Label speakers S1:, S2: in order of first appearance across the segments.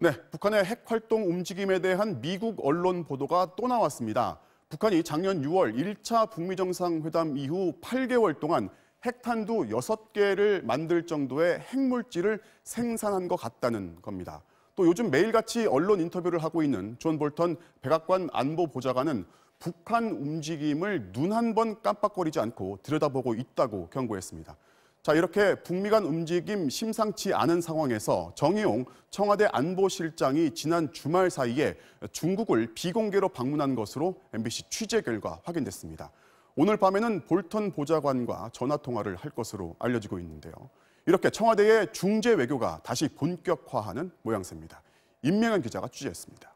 S1: 네, 북한의 핵 활동 움직임에 대한 미국 언론 보도가 또 나왔습니다. 북한이 작년 6월 1차 북미 정상회담 이후 8개월 동안 핵탄두 6개를 만들 정도의 핵물질을 생산한 것 같다는 겁니다. 또 요즘 매일같이 언론 인터뷰를 하고 있는 존 볼턴 백악관 안보보좌관은 북한 움직임을 눈 한 번 깜빡거리지 않고 들여다보고 있다고 경고했습니다. 자, 이렇게 북미 간 움직임 심상치 않은 상황에서 정의용 청와대 안보실장이 지난 주말 사이에 중국을 비공개로 방문한 것으로 MBC 취재 결과 확인됐습니다. 오늘 밤에는 볼턴 보좌관과 전화 통화를 할 것으로 알려지고 있는데요. 이렇게 청와대의 중재 외교가 다시 본격화하는 모양새입니다. 임명현 기자가 취재했습니다.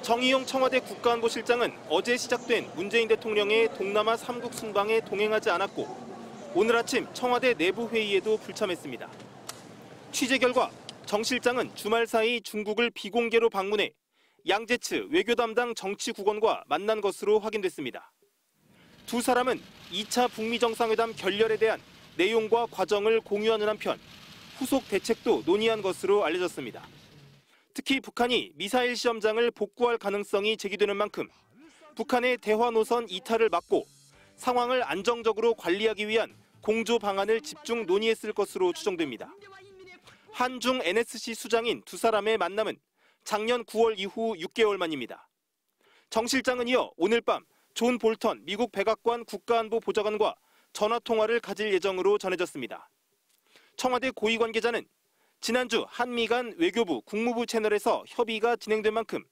S2: 정의용 청와대 국가안보실장은 어제 시작된 문재인 대통령의 동남아 3국 순방에 동행하지 않았고 오늘 아침 청와대 내부 회의에도 불참했습니다. 취재 결과 정 실장은 주말 사이 중국을 비공개로 방문해 양재츠 외교 담당 정치국원과 만난 것으로 확인됐습니다. 두 사람은 2차 북미 정상회담 결렬에 대한 내용과 과정을 공유하는 한편 후속 대책도 논의한 것으로 알려졌습니다. 특히 북한이 미사일 시험장을 복구할 가능성이 제기되는 만큼 북한의 대화 노선 이탈을 막고 상황을 안정적으로 관리하기 위한 공조 방안을 집중 논의했을 것으로 추정됩니다. 한중 NSC 수장인 두 사람의 만남은 작년 9월 이후 6개월 만입니다. 정 실장은 이어 오늘 밤 존 볼턴 미국 백악관 국가안보보좌관과 전화통화를 가질 예정으로 전해졌습니다. 청와대 고위 관계자는 지난주 한미 간 외교부, 국무부 채널에서 협의가 진행된 만큼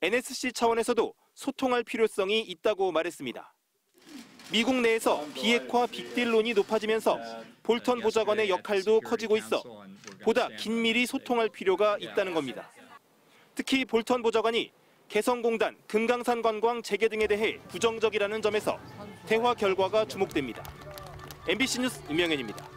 S2: NSC 차원에서도 소통할 필요성이 있다고 말했습니다. 미국 내에서 비핵화 빅딜론이 높아지면서 볼턴 보좌관의 역할도 커지고 있어 보다 긴밀히 소통할 필요가 있다는 겁니다. 특히 볼턴 보좌관이 개성공단, 금강산 관광 재개 등에 대해 부정적이라는 점에서 대화 결과가 주목됩니다. MBC 뉴스 임명현입니다.